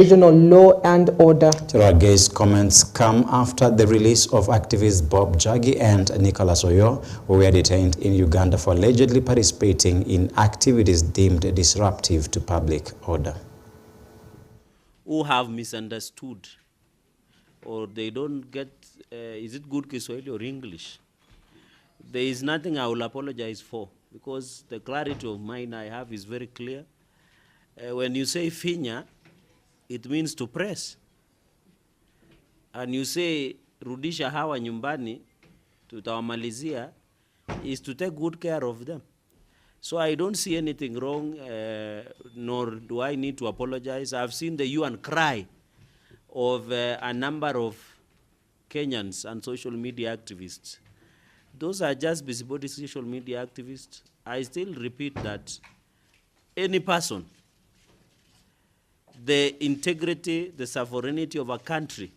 Regional law and order. Teraga's comments come after the release of activists Bob Jagi and Nicholas Oyo, who were detained in Uganda for allegedly participating in activities deemed disruptive to public order. Who have misunderstood, or they don't get, is it good Kiswahili or English? There is nothing I will apologize for, because the clarity of mind I have is very clear. When you say finya, it means to press. And you say rudisha hawa nyumbani, tutawamalizia, is to take good care of them. So I don't see anything wrong, nor do I need to apologize. I've seen the hue and cry of a number of Kenyans and social media activists. Those are just busybody social media activists. I still repeat that any person, the integrity, the sovereignty of a country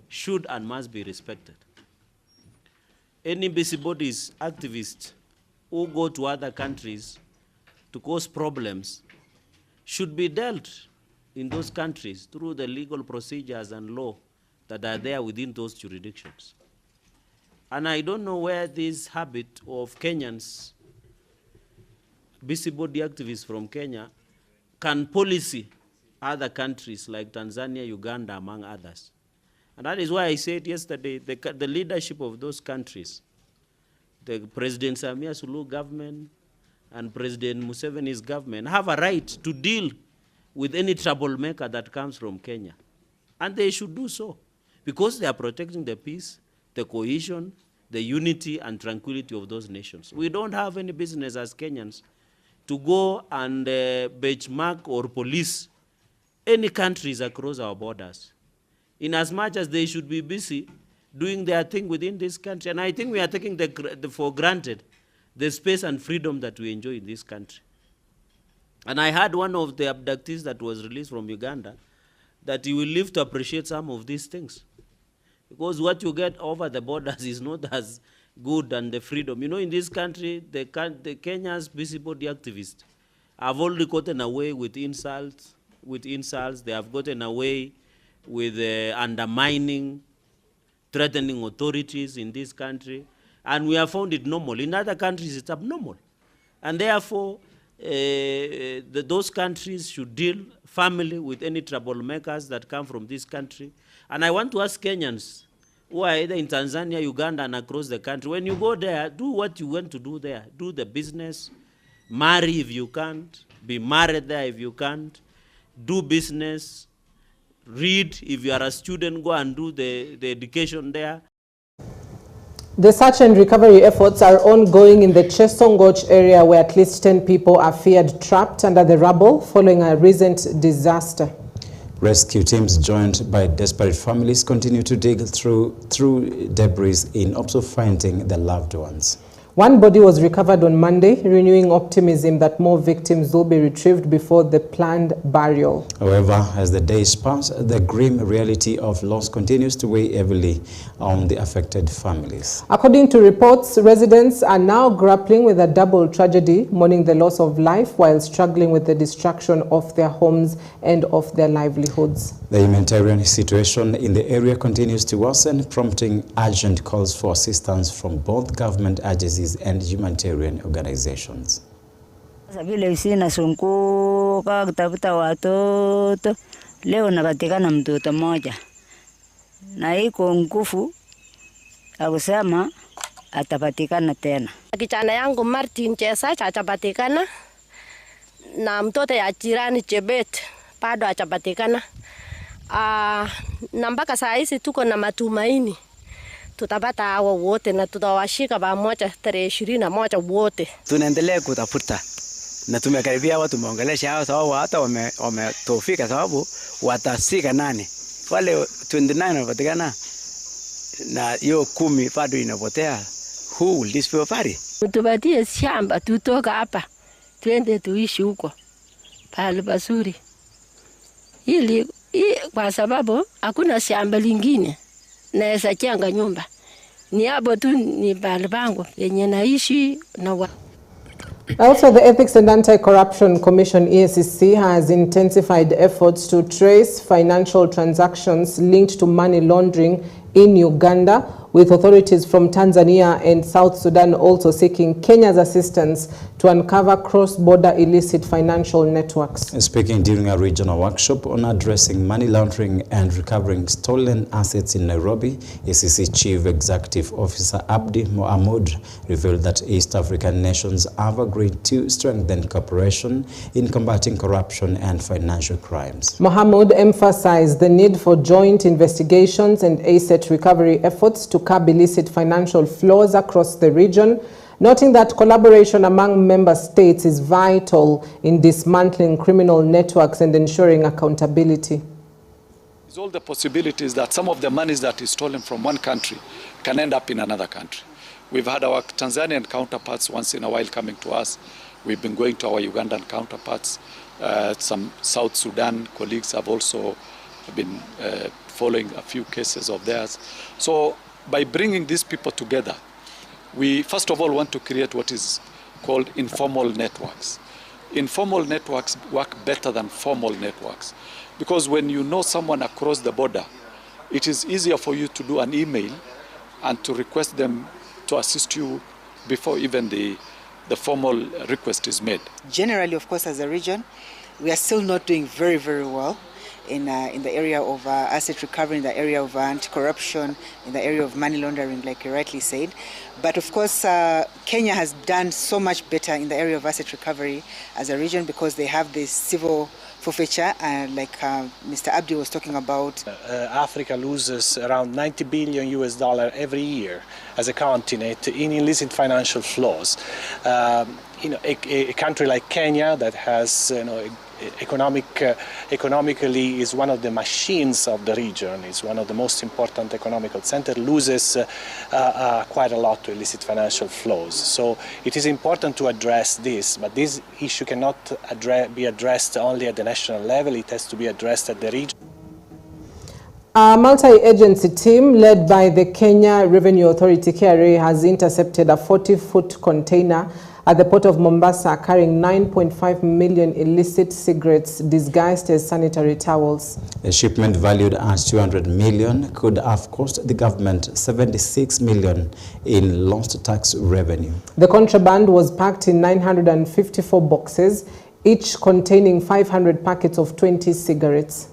should and must be respected. Any busybodies, activists who go to other countries to cause problems should be dealt in those countries through the legal procedures and law that are there within those jurisdictions. And I don't know where this habit of Kenyans, busybody activists from Kenya, can policy other countries like Tanzania, Uganda, among others. And that is why I said yesterday, the leadership of those countries, the President Samia Suluhu government and President Museveni's government, have a right to deal with any troublemaker that comes from Kenya. And they should do so, because they are protecting the peace, the cohesion, the unity and tranquility of those nations. We don't have any business as Kenyans to go and benchmark or police any countries across our borders, in as much as they should be busy doing their thing within this country. And I think we are taking for granted the space and freedom that we enjoy in this country. And I heard one of the abductees that was released from Uganda that he will live to appreciate some of these things. Because what you get over the borders is not as good than the freedom. You know, in this country, the Kenya's busybody activists have already gotten away with insults. They have gotten away with undermining, threatening authorities in this country. And we have found it normal. In other countries, it's abnormal. And therefore, those countries should deal firmly with any troublemakers that come from this country. And I want to ask Kenyans who are either in Tanzania, Uganda, and across the country, when you go there, do what you want to do there. Do the business. Marry if you can't. Be married there if you can't. Do business. Read. If you are a student, go and do the education there. The search and recovery efforts are ongoing in the Chesongoch area, where at least 10 people are feared trapped under the rubble following a recent disaster. Rescue teams joined by desperate families continue to dig through debris in hopes of finding their loved ones. One body was recovered on Monday, renewing optimism that more victims will be retrieved before the planned burial. However, as the days pass, the grim reality of loss continues to weigh heavily on the affected families. According to reports, residents are now grappling with a double tragedy, mourning the loss of life while struggling with the destruction of their homes and of their livelihoods. The humanitarian situation in the area continues to worsen, prompting urgent calls for assistance from both government agencies and humanitarian organizations. Vile sina sunguka kutafuta watoto, leo napatikana mtoto mmoja na iko nguvu akusema atapatikana tena. Kijana yangu Martin Chesa atapatikana na mtoto ya jirani Chebet bado atapatikana. Na mpaka saa hizi tuko na matumaini tutapata hao wote na tutawashika pamoja tarehe 21 wote. Tunaendelea kutafuta na tumekaribia watu, tumeongelesha hao sababu hata wametofika sababu watasika nane. Wale 29 wanapatikana na hiyo 10 bado inapotea. Who will this be? Tupatie shamba tutoka hapa twende tuishi huko pale pazuri. Ili kwa sababu hakuna shamba lingine naweza jenga nyumba. Ni hapo tu ni pale pangu yenye naishi na Also, the Ethics and Anti-Corruption Commission, EACC, has intensified efforts to trace financial transactions linked to money laundering in Uganda, with authorities from Tanzania and South Sudan also seeking Kenya's assistance to uncover cross-border illicit financial networks. Speaking during a regional workshop on addressing money laundering and recovering stolen assets in Nairobi, EACC Chief Executive Officer Abdi Mohamud revealed that East African nations have agreed to strengthen cooperation in combating corruption and financial crimes. Mohamud emphasized the need for joint investigations and asset recovery efforts to curb illicit financial flows across the region, noting that collaboration among member states is vital in dismantling criminal networks and ensuring accountability. There's all the possibilities that some of the monies that is stolen from one country can end up in another country. We've had our Tanzanian counterparts once in a while coming to us. We've been going to our Ugandan counterparts. Some South Sudan colleagues have also been following a few cases of theirs. So by bringing these people together, we first of all want to create what is called informal networks. Informal networks work better than formal networks, because when you know someone across the border, it is easier for you to do an email and to request them to assist you before even the formal request is made. Generally, of course, as a region, we are still not doing very, very well in the area of asset recovery, in the area of anti-corruption, in the area of money laundering, like you rightly said. But of course, Kenya has done so much better in the area of asset recovery as a region, because they have this civil forfeiture, like Mr. Abdi was talking about. Africa loses around $90 billion every year as a continent in illicit financial flows. A country like Kenya that has, economically is one of the machines of the region, is one of the most important economical centers, loses quite a lot to illicit financial flows. So it is important to address this, but this issue cannot be addressed only at the national level, it has to be addressed at the region. A multi-agency team led by the Kenya Revenue Authority KRA has intercepted a 40-foot container at the port of Mombasa carrying 9.5 million illicit cigarettes disguised as sanitary towels. A shipment valued at 200 million could have cost the government 76 million in lost tax revenue. The contraband was packed in 954 boxes, each containing 500 packets of 20 cigarettes.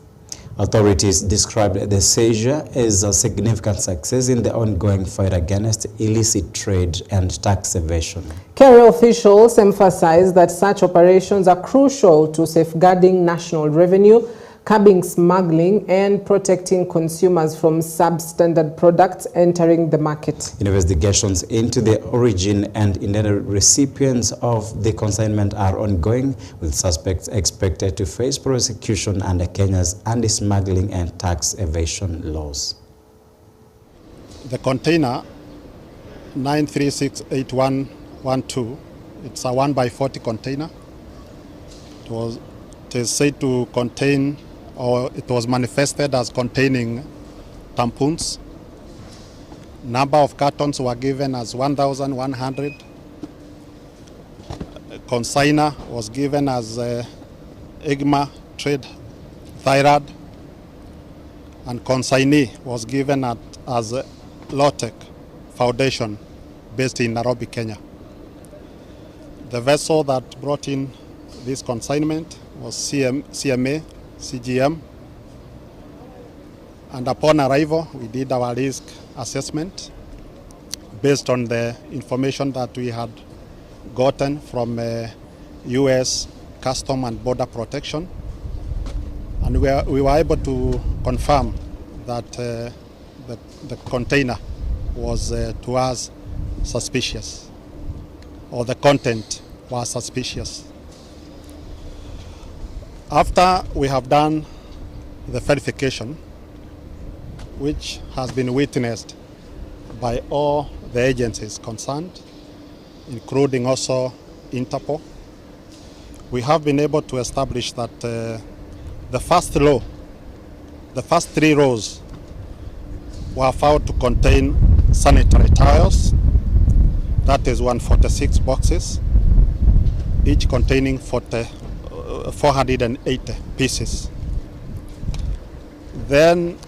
Authorities described the seizure as a significant success in the ongoing fight against illicit trade and tax evasion. KRA officials emphasized that such operations are crucial to safeguarding national revenue, curbing smuggling, and protecting consumers from substandard products entering the market. Investigations into the origin and intended recipients of the consignment are ongoing, with suspects expected to face prosecution under Kenya's anti-smuggling and tax evasion laws. The container 9368112, it's a 1x40 container. It is said to contain, or it was manifested as containing tampons. Number of cartons were given as 1,100. Consigner was given as Egma Trade Thyroid, and consignee was given as Lotec Foundation based in Nairobi, Kenya. The vessel that brought in this consignment was CMA CGM, and upon arrival we did our risk assessment based on the information that we had gotten from US Custom and Border Protection, and we were able to confirm that the container was to us suspicious, or the content was suspicious. After we have done the verification, which has been witnessed by all the agencies concerned, including also Interpol, we have been able to establish that the first three rows were found to contain sanitary towels, that is 146 boxes. each containing 480 pieces. Then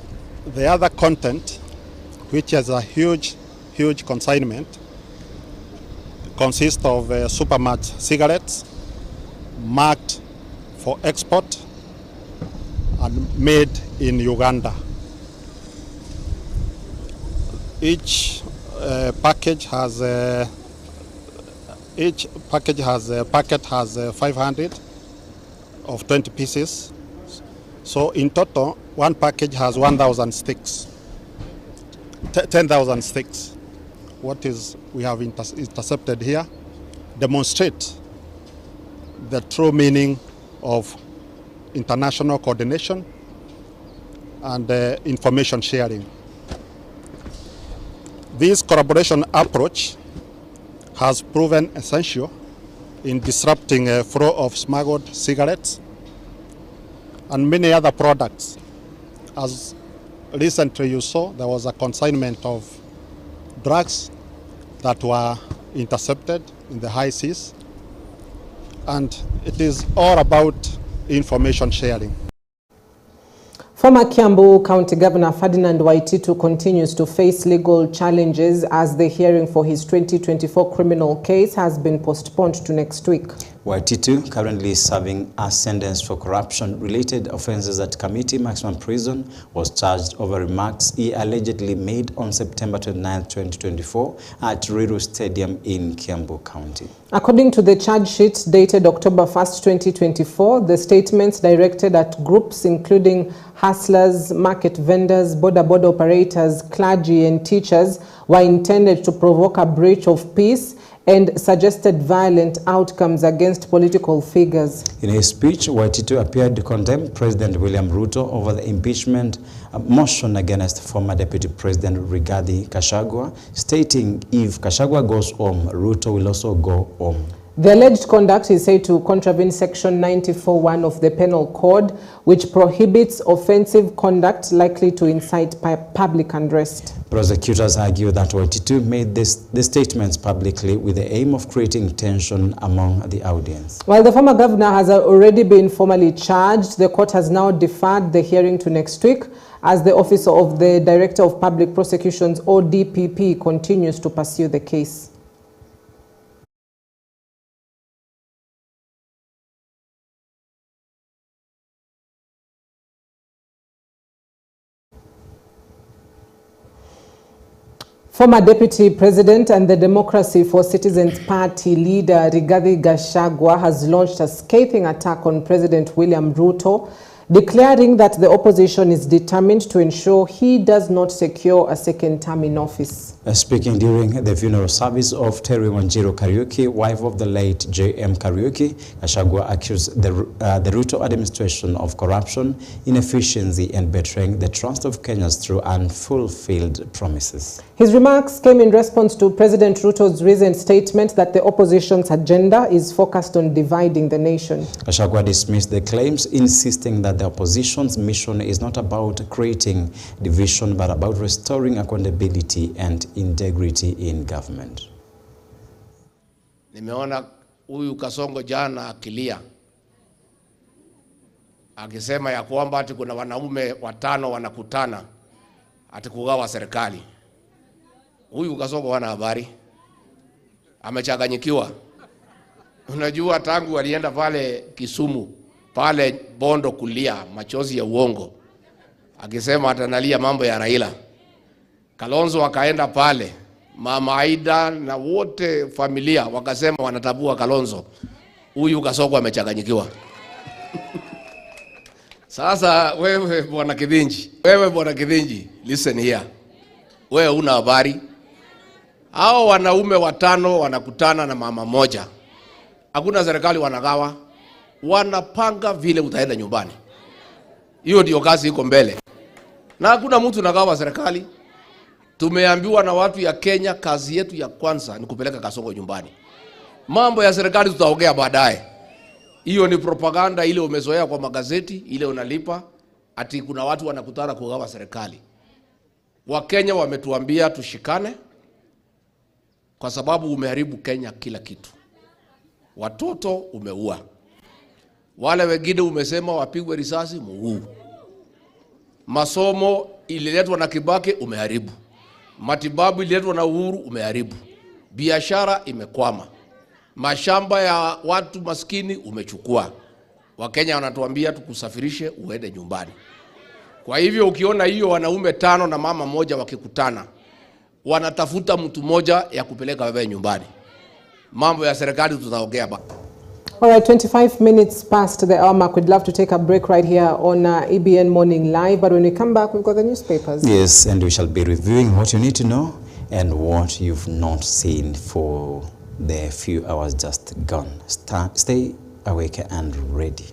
the other content, which is a huge consignment, consists of supermarket cigarettes marked for export and made in Uganda. Each packet has 500 of 20 pieces. So in total, one package has 1,000 sticks, 10,000 sticks. What we have intercepted here demonstrate the true meaning of international coordination and information sharing. This collaboration approach has proven essential in disrupting a flow of smuggled cigarettes and many other products. As recently you saw, there was a consignment of drugs that were intercepted in the high seas, and it is all about information sharing. Former Kiambu County Governor Ferdinand Waititu continues to face legal challenges as the hearing for his 2024 criminal case has been postponed to next week. Waititu, currently serving a sentence for corruption-related offences at Committee Maximum Prison, was charged over remarks he allegedly made on September 29, 2024 at Ruiru Stadium in Kiambu County. According to the charge sheet dated October 1, 2024, the statements directed at groups including hustlers, market vendors, border operators, clergy and teachers were intended to provoke a breach of peace and suggested violent outcomes against political figures. In his speech, Waititu appeared to condemn President William Ruto over the impeachment motion against former Deputy President Rigathi Gachagua, stating if Gachagua goes home, Ruto will also go home. The alleged conduct is said to contravene Section 94(1) of the Penal Code, which prohibits offensive conduct likely to incite public unrest. Prosecutors argue that Waititu made the statements publicly with the aim of creating tension among the audience. While the former governor has already been formally charged, the court has now deferred the hearing to next week as the Office of the Director of Public Prosecutions, or DPP, continues to pursue the case. Former Deputy President and the Democracy for Citizens Party leader Rigathi Gachagua has launched a scathing attack on President William Ruto, declaring that the opposition is determined to ensure he does not secure a second term in office. Speaking during the funeral service of Terry Wanjiru Kariuki, wife of the late J.M. Kariuki, Gachagua accused the Ruto administration of corruption, inefficiency and betraying the trust of Kenyans through unfulfilled promises. His remarks came in response to President Ruto's recent statement that the opposition's agenda is focused on dividing the nation. Gachagua dismissed the claims, insisting that the opposition's mission is not about creating division but about restoring accountability and integrity in government. Nimeona huyu Kasongo jana akilia akisema ya kwamba ati kuna wanaume 5 wanakutana ati kugawa serikali. Huyu Kasongo hana habari, amechanganyikiwa. Unajua tangu alienda pale Kisumu, pale Bondo kulia machozi ya uongo akisema atanalia mambo ya Raila. Kalonzo wakaenda pale, Mama Aida na wote familia wakasema wanatabua Kalonzo. Huyu Kasongo amechanganyikiwa. Sasa wewe bwana Kithinji, listen here. Wewe una habari? Hao wanaume 5 wanakutana na mama moja. Hakuna serikali wanagawa. Wanapanga vile utaenda nyumbani. Hiyo ndio kazi iko mbele. Na hakuna mtu nagawa serikali. Tumeambiwa na watu ya Kenya, kazi yetu ya kwanza ni kupeleka Kasongo nyumbani. Mambo ya serikali tutaongea baadaye. Hiyo ni propaganda ile umezoea kwa magazeti, ile unalipa ati kuna watu wanakutana kugawa serikali. Wakenya wametuambia tushikane kwa sababu umeharibu Kenya kila kitu. watoto umeua, wale wengine umesema wapigwe risasi muuu. Masomo ililetwa na Kibaki umeharibu, matibabu ililetwa na Uhuru umeharibu, biashara imekwama, mashamba ya watu maskini umechukua. Wakenya wanatuambia tukusafirishe uende nyumbani. Kwa hivyo ukiona hiyo wanaume 5 na mama moja wakikutana, wanatafuta mtu moja ya kupeleka wewe nyumbani. Mambo ya serikali tutaongea ba. All right, 25 minutes past the hour mark. We'd love to take a break right here on EBN Morning Live. But when we come back, we've got the newspapers. Yes, and we shall be reviewing what you need to know and what you've not seen for the few hours just gone. Stay awake and ready.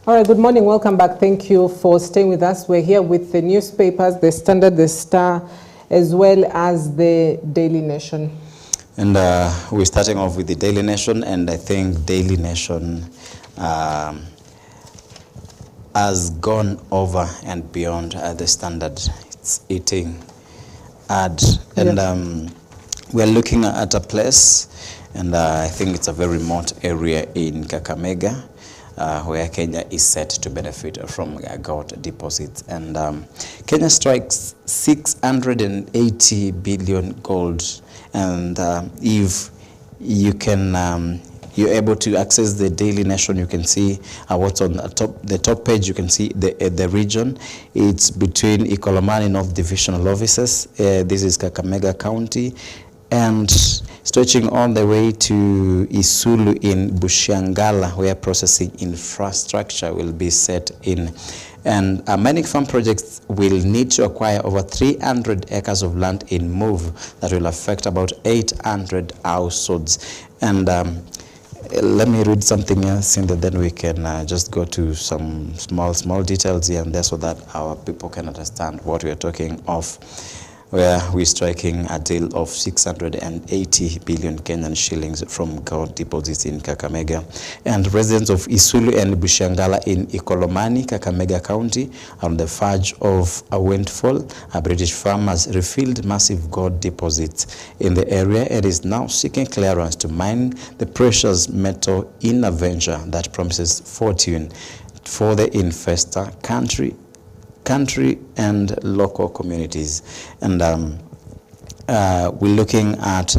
All right, good morning. Welcome back. Thank you for staying with us. We're here with the newspapers, the Standard, the Star, as well as the Daily Nation. And we're starting off with the Daily Nation, and I think Daily Nation has gone over and beyond the Standard. It's eating ad. And we're looking at a place, and I think it's a very remote area in Kakamega, where Kenya is set to benefit from gold deposits. And Kenya strikes 680 billion gold. And if you can, you're able to access the Daily Nation, you can see what's on the top page. You can see the region. It's between Ikolomani North Divisional Offices. This is Kakamega County. And stretching all the way to Isulu in Bushiangala, where processing infrastructure will be set in. And mining farm projects will need to acquire over 300 acres of land in Move that will affect about 800 households. And let me read something else, and then we can just go to some small details here and there so that our people can understand what we are talking of, where we're striking a deal of 680 billion Kenyan shillings from gold deposits in Kakamega. And residents of Isulu and Bushiangala in Ikolomani, Kakamega County, are on the verge of a windfall. A British firm has refilled massive gold deposits in the area and is now seeking clearance to mine the precious metal in a venture that promises fortune for the investor, country and local communities. And we're looking at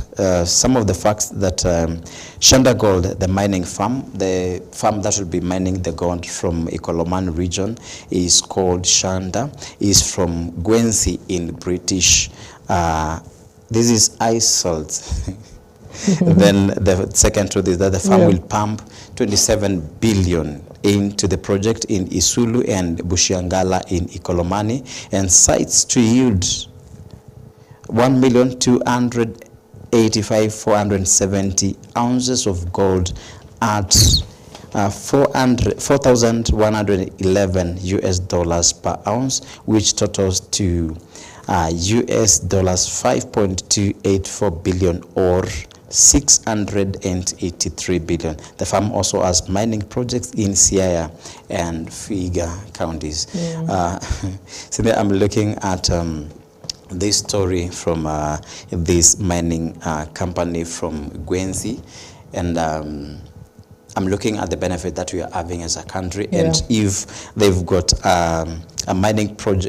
some of the facts that Shanda Gold, the mining firm, the firm that will be mining the gold from Ikoloman region, is called Shanda, is from Guernsey in British. This is ice salt. Then the second truth is that the firm will pump 27 billion into the project in Isulu and Bushiangala in Ikolomani, and sites to yield 1,285,470 ounces of gold at $4,111 US per ounce, which totals to US dollars 5.284 billion or 683 billion. The farm also has mining projects in Siaya and Figa counties. So there I'm looking at this story from this mining company from Gwenzi, and I'm looking at the benefit that we are having as a country, and if they've got a mining project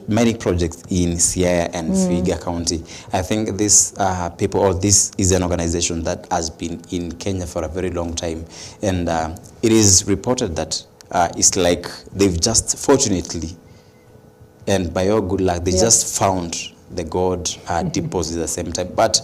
in Siaya and Vihiga County, I think this people, or this is an organization that has been in Kenya for a very long time, and it is reported that it's like they've just, fortunately, and by your good luck, they just found the gold deposit at the same time. But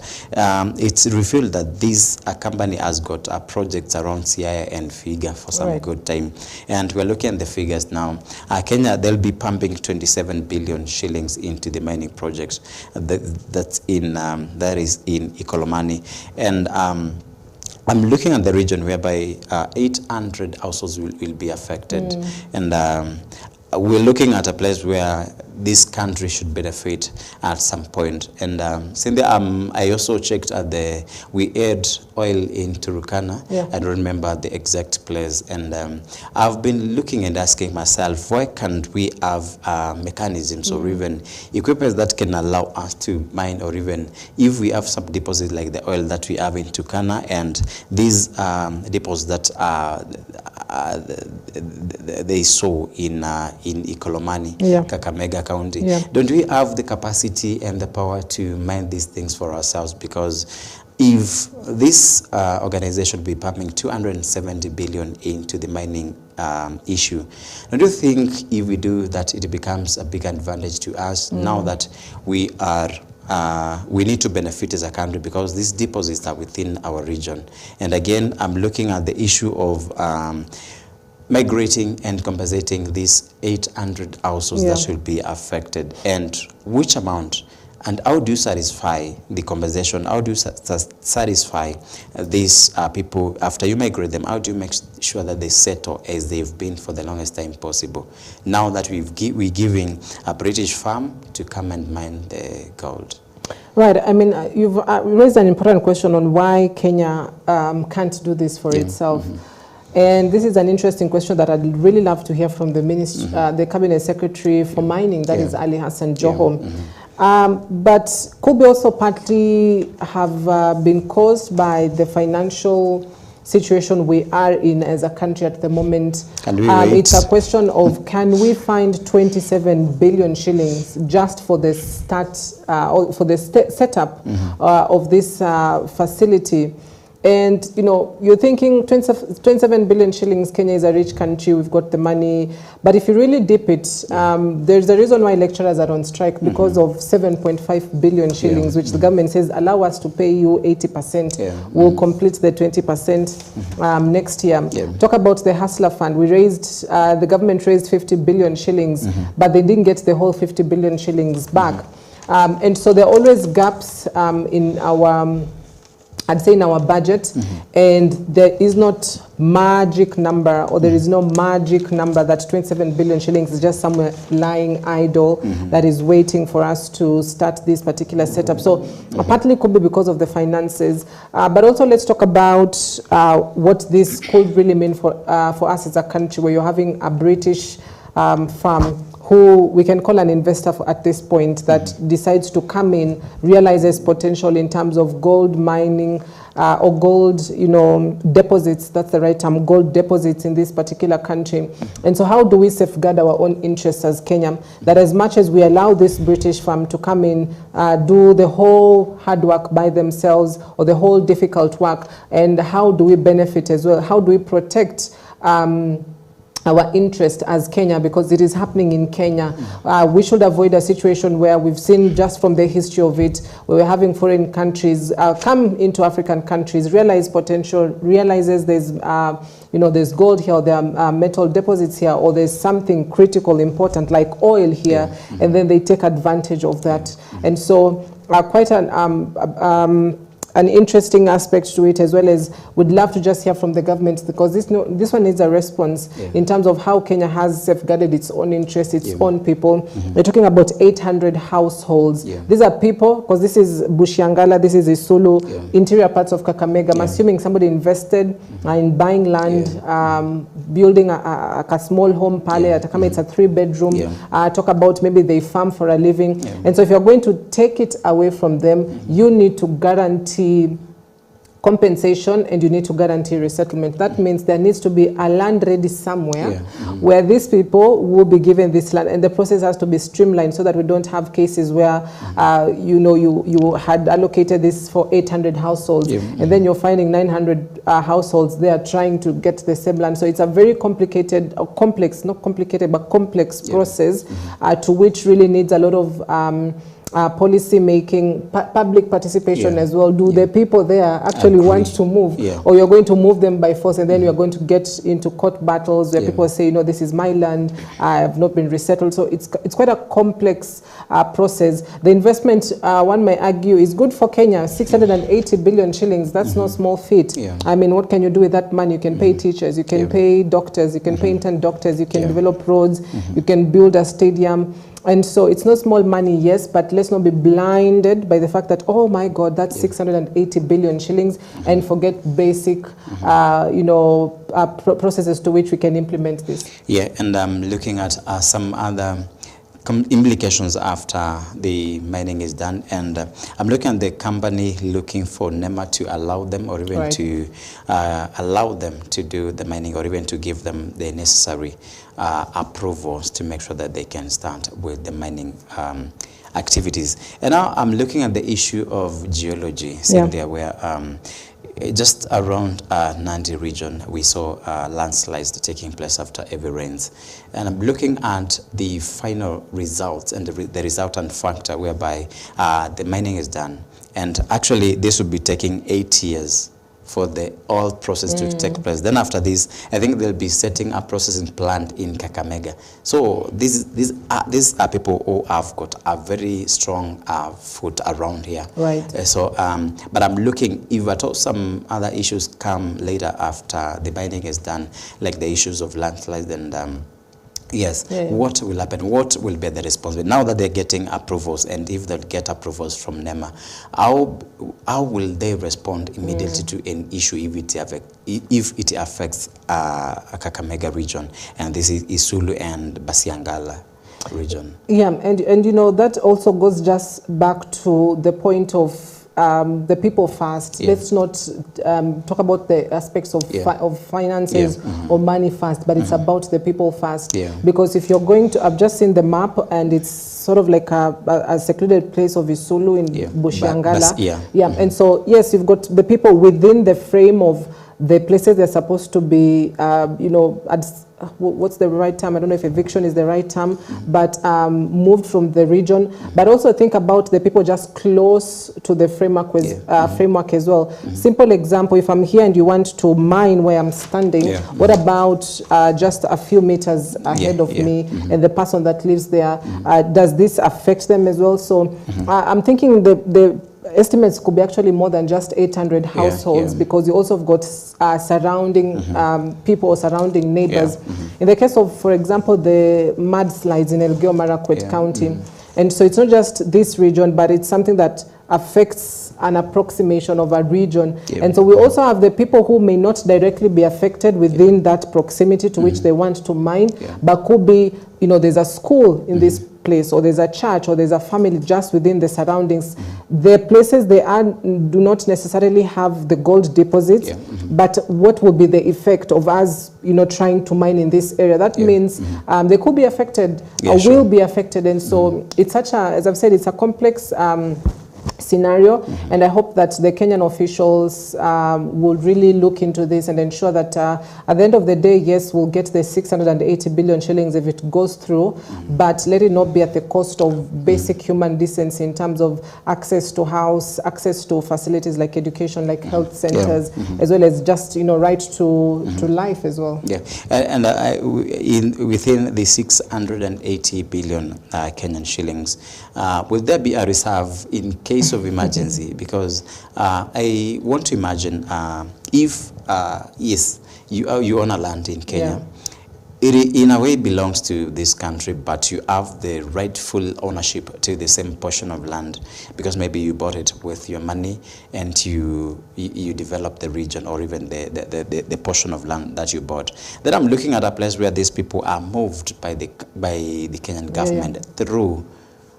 it's revealed that this company has got projects around Siaya and Vihiga for some good time. And we're looking at the figures now. Kenya, they'll be pumping 27 billion shillings into the mining projects. That is in Ikolomani. And I'm looking at the region whereby 800 households will be affected. And we're looking at a place where this country should benefit at some point. And Cynthia, I also checked at we aired oil in Turkana. I don't remember the exact place. And I've been looking and asking myself, why can't we have mechanisms or even equipment that can allow us to mine, or even if we have some deposits like the oil that we have in Turkana and these deposits that they saw in Ikolomani, Kakamega County. Don't we have the capacity and the power to mine these things for ourselves? Because if this organization be pumping 270 billion into the mining issue, don't you think if we do that, it becomes a big advantage to us now that we need to benefit as a country, because these deposits are within our region? And again, I'm looking at the issue of migrating and compensating these 800 households that will be affected, and which amount, and how do you satisfy the compensation? How do you satisfy these people after you migrate them? How do you make sure that they settle as they've been for the longest time possible, now that we're giving a British firm to come and mine the gold? Right. I mean, you've raised an important question on why Kenya can't do this for itself. And this is an interesting question that I'd really love to hear from the minister, the Cabinet Secretary for Mining, that is Ali Hassan Joho. But could be also partly have been caused by the financial situation we are in as a country at the moment. It's a question of, can we find 27 billion shillings just for the start, or for the setup of this facility? And, you know, you're thinking 27 billion shillings, Kenya is a rich country, we've got the money. But if you really dip it, there's a reason why lecturers are on strike, because of 7.5 billion shillings, which the government says allow us to pay you 80%. We'll complete the 20% next year. Talk about the Hustler Fund. We raised, the government raised 50 billion shillings, but they didn't get the whole 50 billion shillings back. And so there are always gaps in our... I'd say in our budget, and there is not magic number, or there is no magic number that 27 billion shillings is just somewhere lying idle that is waiting for us to start this particular setup. So partly could be because of the finances, but also let's talk about what this could really mean for us as a country, where you're having a British firm who we can call an investor at this point, that decides to come in, realizes potential in terms of gold mining or gold, you know, deposits, that's the right term, gold deposits in this particular country. And so how do we safeguard our own interests as Kenya, that as much as we allow this British firm to come in, do the whole hard work by themselves, or the whole difficult work, and how do we benefit as well? How do we protect our interest as Kenya, because it is happening in Kenya? We should avoid a situation where we've seen, just from the history of it, where we're having foreign countries come into African countries, realize potential, realizes there's you know, there's gold here, or there are metal deposits here, or there's something critical, important like oil here, and then they take advantage of that. And so quite an an interesting aspect to it, as well as would love to just hear from the government, because this one needs a response in terms of how Kenya has safeguarded its own interests, its own people. We're talking about 800 households. These are people, because this is Bushiangala, this is Isulu, interior parts of Kakamega. I'm assuming somebody invested in buying land, building a small home pale at Kakame. It's a 3-bedroom. Talk about maybe they farm for a living. And so if you're going to take it away from them, you need to guarantee compensation and you need to guarantee resettlement. That means there needs to be a land ready somewhere where these people will be given this land, and the process has to be streamlined so that we don't have cases where you had allocated this for 800 households and then you're finding 900 households there trying to get the same land. So it's a very complicated, complex, not complicated, but complex process to which really needs a lot of policy making, public participation as well. Do the people there actually want to move, or you're going to move them by force, and then you're going to get into court battles where people say, no, this is my land, I have not been resettled. So it's quite a complex process. The investment, one may argue, is good for Kenya. 680 billion shillings, that's no small feat. I mean, what can you do with that money? You can pay teachers, you can pay doctors, you can pay intern doctors, you can develop roads, you can build a stadium. And so it's not small money, yes, but let's not be blinded by the fact that, oh my God, that's 680 billion shillings, and forget basic, processes to which we can implement this. Yeah, and I'm looking at some other implications after the mining is done, and I'm looking at the company looking for NEMA to allow them, or even to allow them to do the mining, or even to give them the necessary approvals to make sure that they can start with the mining activities. And now I'm looking at the issue of geology, there where just around Nandi region, we saw landslides taking place after heavy rains. And I'm looking at the final results and the resultant factor whereby the mining is done. And actually, this would be taking 8 years for the all process to take place. Then after this, I think they'll be setting a processing plant in Kakamega. So these are people who have got a very strong foot around here. Right. But I'm looking, if at all some other issues come later after the mining is done, like the issues of landslides and what will happen? What will be the responsibility? Now that they're getting approvals, and if they'll get approvals from NEMA, how will they respond immediately to an issue if it affects Kakamega region, and this is Isulu and Basiangala region? Yeah, and that also goes just back to the point of the people first. Let's not talk about the aspects of finances or money first, but it's about the people first. Because if you're going to, I've just seen the map, and it's sort of like a secluded place of Isulu in Bushiangala. And so, yes, you've got the people within the frame of the places they're supposed to be, what's the right term? I don't know if eviction is the right term, but moved from the region. But also think about the people just close to the framework framework as well. Simple example, if I'm here and you want to mine where I'm standing, what about just a few meters ahead of me and the person that lives there? Does this affect them as well? So I'm thinking the estimates could be actually more than just 800 households, because you also have got surrounding people or surrounding neighbors. In the case of, for example, the mudslides in Elgeyo Marakwet County, and so it's not just this region, but it's something that affects an approximation of a region. And so we also have the people who may not directly be affected within that proximity to which they want to mine, but could be, there's a school in this place, or there's a church, or there's a family just within the surroundings. The places they are do not necessarily have the gold deposits, but what will be the effect of us, trying to mine in this area? That means they could be affected, or will be affected. And so it's such as I've said, it's a complex scenario, and I hope that the Kenyan officials will really look into this and ensure that at the end of the day, yes, we'll get the 680 billion shillings if it goes through, but let it not be at the cost of basic human decency in terms of access to house, access to facilities like education, like health centers, as well as just, right to life as well. And within the 680 billion Kenyan shillings, will there be a reserve in case case of emergency, because I want to imagine if, yes, you own a land in Kenya, it in a way belongs to this country, but you have the rightful ownership to the same portion of land because maybe you bought it with your money and you develop the region or even the portion of land that you bought. Then I'm looking at a place where these people are moved by the Kenyan government through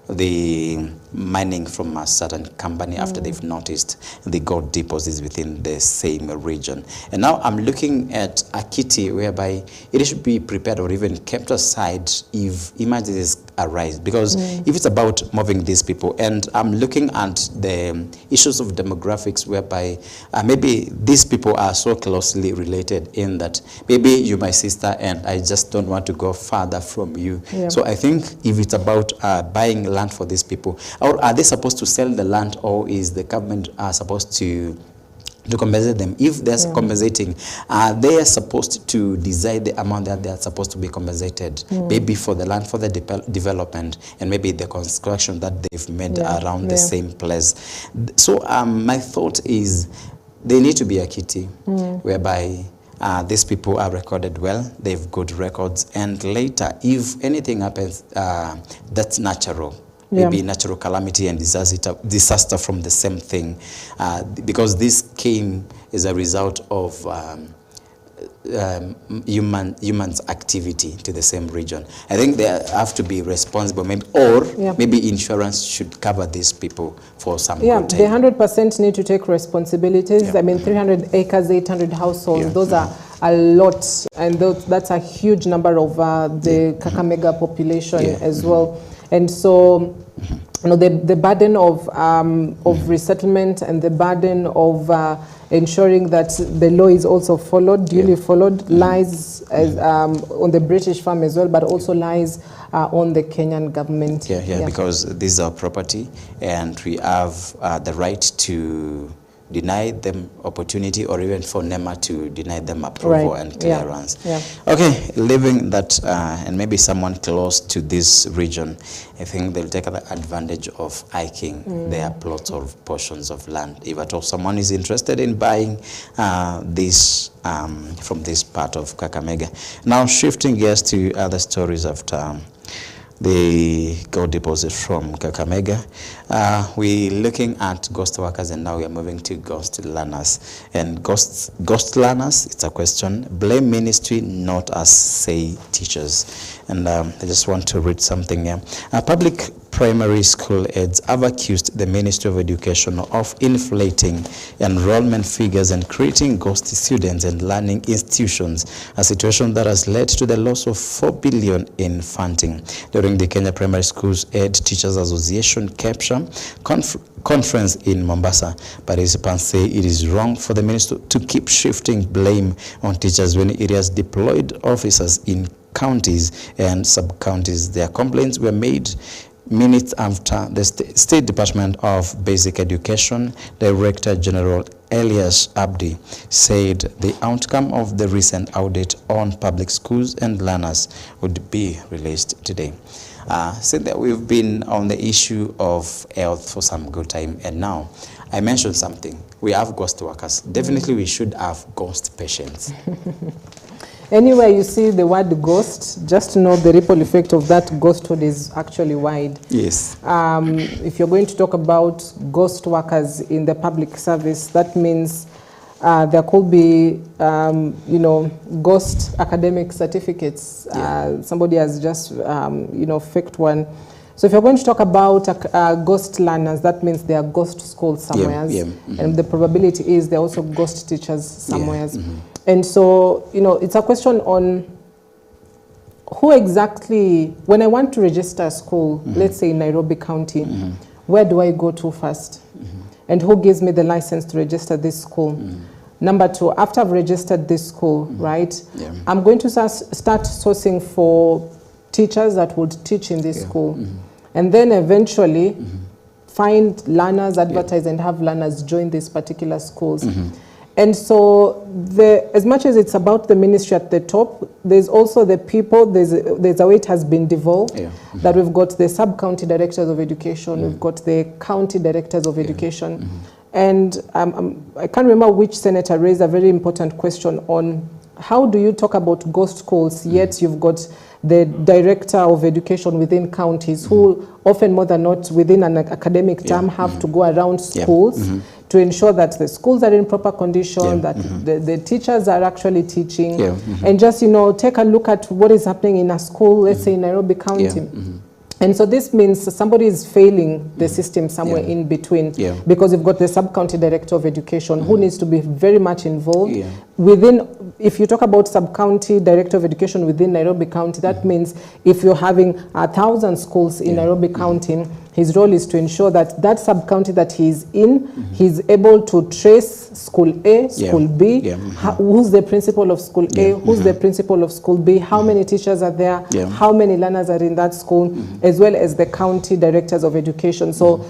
the mining from a certain company after they've noticed the gold deposits within the same region. And now I'm looking at a kitty whereby it should be prepared or even kept aside if emergencies arise, because if it's about moving these people, and I'm looking at the issues of demographics whereby maybe these people are so closely related in that maybe you're my sister and I just don't want to go further from you. So I think if it's about buying land for these people, or are they supposed to sell the land, or is the government supposed to compensate them? If they're compensating, they are supposed to decide the amount that they are supposed to be compensated, maybe for the land, for the development, and maybe the construction that they've made around the same place. So my thought is they need to be a kitty whereby these people are recorded well, they've good records, and later, if anything happens that's natural, maybe natural calamity and disaster from the same thing, because this came as a result of humans' activity to the same region. I think they have to be responsible, maybe, or maybe insurance should cover these people for some good time. They 100% need to take responsibilities. I mean, 300 acres, 800 households, those are a lot, and that's a huge number of the Kakamega population as well. And so, you know, the burden of resettlement and the burden of ensuring that the law is also followed, duly followed, lies as, on the British farm as well, but also lies on the Kenyan government. Because this is our property, and we have the right to deny them opportunity, or even for NEMA to deny them approval and clearance. Okay, leaving that, and maybe someone close to this region, I think they'll take advantage of hiking their plots or portions of land. If at all someone is interested in buying this from this part of Kakamega. Now shifting gears to other stories after the gold deposit from Kakamega. We're looking at ghost workers, and now we are moving to ghost learners. And ghost learners, it's a question. Blame ministry, not us, say teachers. And I just want to read something here. Public primary school heads have accused the Ministry of Education of inflating enrollment figures and creating ghost students and learning institutions, a situation that has led to the loss of 4 billion in funding. During the Kenya Primary Schools Head Teachers Association KEPSHA conference in Mombasa, participants say it is wrong for the minister to keep shifting blame on teachers when it has deployed officers in counties and sub-counties. Their complaints were made minutes after the State Department of Basic Education Director General Elias Abdi said the outcome of the recent audit on public schools and learners would be released today. Said that we've been on the issue of health for some good time, and now I mentioned something. We have ghost workers. Definitely we should have ghost patients. Anywhere you see the word ghost, just know the ripple effect of that ghosthood is actually wide. Yes. If you're going to talk about ghost workers in the public service, that means there could be, you know, ghost academic certificates. Somebody has just, you know, faked one. So if you're going to talk about ghost learners, that means there are ghost schools somewhere. And the probability is there are also ghost teachers somewhere. And so, you know, it's a question on who exactly, when I want to register a school, let's say in Nairobi County, where do I go to first? And who gives me the license to register this school? Number two, after I've registered this school, right, I'm going to start sourcing for teachers that would teach in this school. And then eventually find learners, advertise and have learners join these particular schools. And so, as much as it's about the ministry at the top, there's also the people, there's a way it has been devolved, that we've got the sub-county directors of education, we've got the county directors of education, and I can't remember which senator raised a very important question on how do you talk about ghost schools, yet you've got the director of education within counties who often more than not within an academic term have to go around schools to ensure that the schools are in proper condition, that the teachers are actually teaching, and just, you know, take a look at what is happening in a school, let's say in Nairobi County. And so this means somebody is failing the system somewhere in between, because you've got the sub-county director of education who needs to be very much involved within. If you talk about sub-county director of education within Nairobi County, that means if you're having 1,000 schools in Nairobi County, his role is to ensure that that sub-county that he's in, he's able to trace school A, school B, who's the principal of school A, who's the principal of school B, how many teachers are there, how many learners are in that school, as well as the county directors of education. So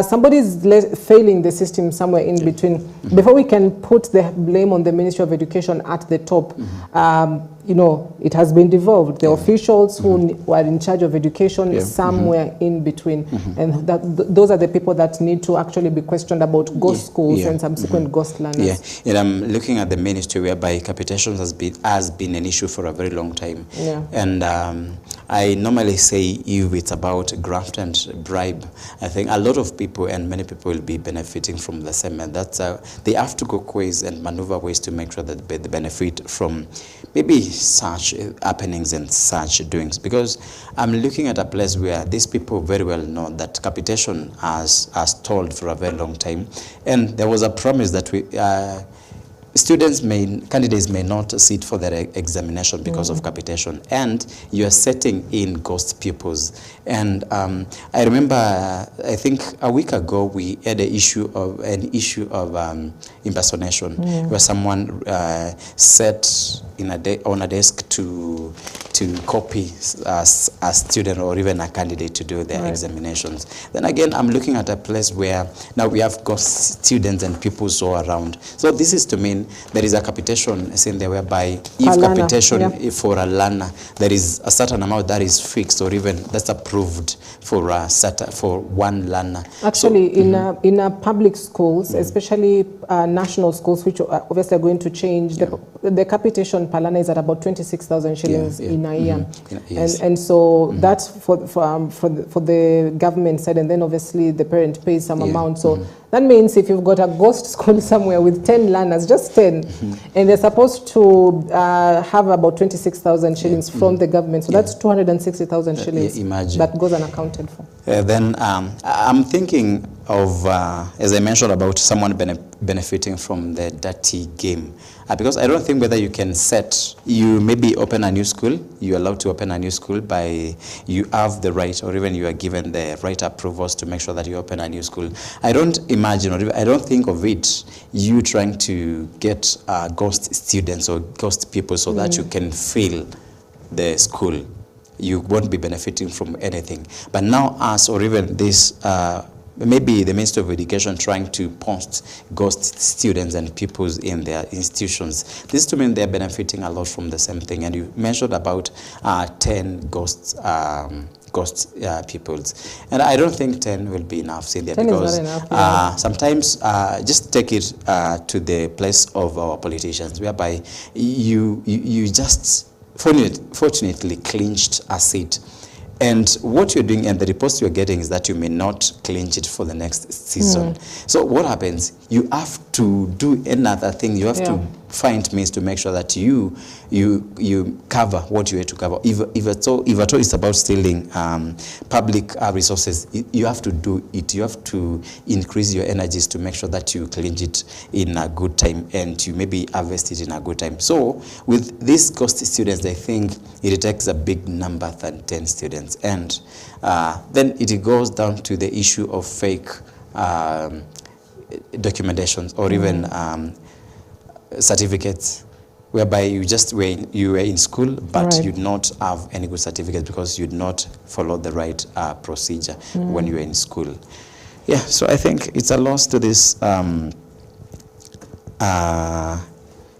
somebody is failing the system somewhere in between. Before we can put the blame on the Ministry of Education at the top, you know, it has been devolved. The officials who were in charge of education somewhere in between. And those are the people that need to actually be questioned about ghost schools and subsequent ghost learners. And I'm looking at the ministry whereby capitation has been an issue for a very long time. And I normally say if it's about graft and bribe, I think a lot of people and many people will be benefiting from the same. And that's they have to go ways and maneuver ways to make sure that they benefit from maybe such happenings and such doings. Because I'm looking at a place where these people very well know that capitation has stalled for a very long time. And there was a promise that candidates may not sit for their examination because of capitation, and you are setting in ghost pupils. And I remember, I think a week ago, we had an issue of impersonation, where someone sat on a desk to copy a student or even a candidate to do their examinations. Then again, I'm looking at a place where now we have ghost students and pupils all around. So this is to mean there is a capitation in there whereby if capitation for a learner, there is a certain amount that is fixed or even that's approved for one learner. Actually, so, in a public schools, especially national schools, which are obviously are going to change, the capitation per learner is at about 26,000 shillings in a year. And so that's for the government side, and then obviously the parent pays some amount. So that means if you've got a ghost school somewhere with 10 learners, just 10, and they're supposed to have about 26,000 shillings from the government. So that's 260,000 shillings that goes unaccounted for. Then I'm thinking of, as I mentioned, about someone benefiting from the dirty game. Because I don't think whether you can you maybe open a new school, you're allowed to open a new school by, you have the right, or even you are given the right approvals to make sure that you open a new school. I don't imagine, or even, I don't think of it, you trying to get ghost students or ghost people so that you can fill the school. You won't be benefiting from anything. But now us, or even this, maybe the Ministry of Education trying to post ghost students and pupils in their institutions. This to mean they're benefiting a lot from the same thing. And you mentioned about 10 ghost pupils. And I don't think 10 will be enough, Cynthia, because sometimes just take it to the place of our politicians, whereby you just fortunately clinched a seat. And what you're doing and the reports you're getting is that you may not clinch it for the next season. So what happens? You have to do another thing. You have to find means to make sure that you cover what you have to cover. If at all it's about stealing public resources, you have to do it. You have to increase your energies to make sure that you clinch it in a good time and you maybe harvest it in a good time. So with these ghost students, I think it takes a big number than 10 students. And then it goes down to the issue of fake documentations or even certificates, whereby you were in school, but you did not have any good certificates because you did not follow the right procedure when you were in school. Yeah, so I think it's a loss to this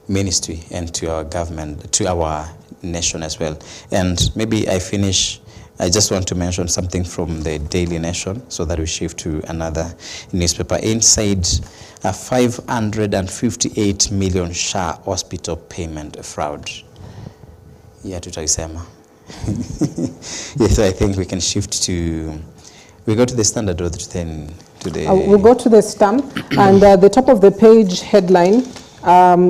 ministry and to our government, to our nation as well. And maybe I just want to mention something from the Daily Nation so that we shift to another newspaper. Inside a 558 million SHA hospital payment fraud. Yeah, tutaisema. Yes, so I think we can shift to, we go to the Standard or then to the... we'll go to the Stamp, and the top of the page headline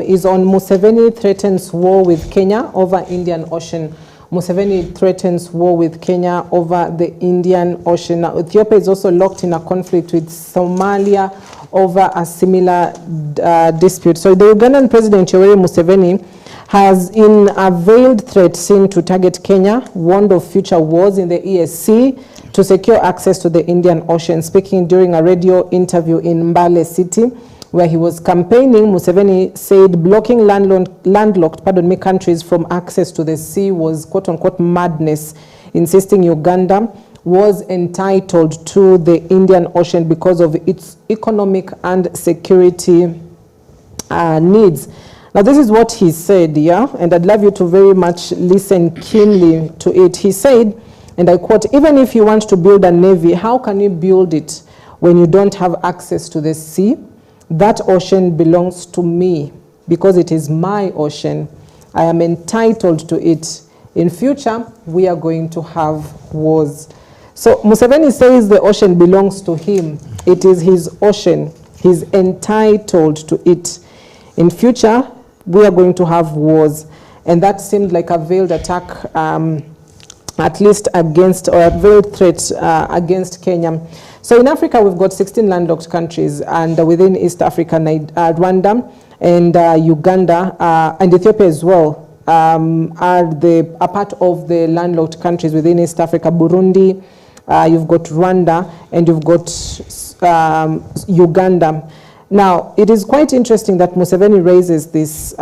is on Museveni threatens war with Kenya over Indian Ocean. Museveni threatens war with Kenya over the Indian Ocean. Now, Ethiopia is also locked in a conflict with Somalia over a similar dispute. So the Ugandan President Yoweri Museveni has, in a veiled threat seen to target Kenya, warned of future wars in the EAC to secure access to the Indian Ocean. Speaking during a radio interview in Mbale City, where he was campaigning, Museveni said blocking landlocked countries from access to the sea was quote-unquote madness, insisting Uganda was entitled to the Indian Ocean because of its economic and security needs. Now, this is what he said, yeah, and I'd love you to very much listen keenly to it. He said, and I quote, "Even if you want to build a navy, how can you build it when you don't have access to the sea? That ocean belongs to me because it is my ocean. I am entitled to it. In future, we are going to have wars." So Museveni says the ocean belongs to him. It is his ocean. He's entitled to it. In future, we are going to have wars. And that seemed like a veiled attack, at least against, or a veiled threat against Kenya. So in Africa, we've got 16 landlocked countries, and within East Africa, Rwanda and Uganda and Ethiopia as well are part of the landlocked countries within East Africa. Burundi, you've got Rwanda, and you've got Uganda. Now, it is quite interesting that Museveni raises this.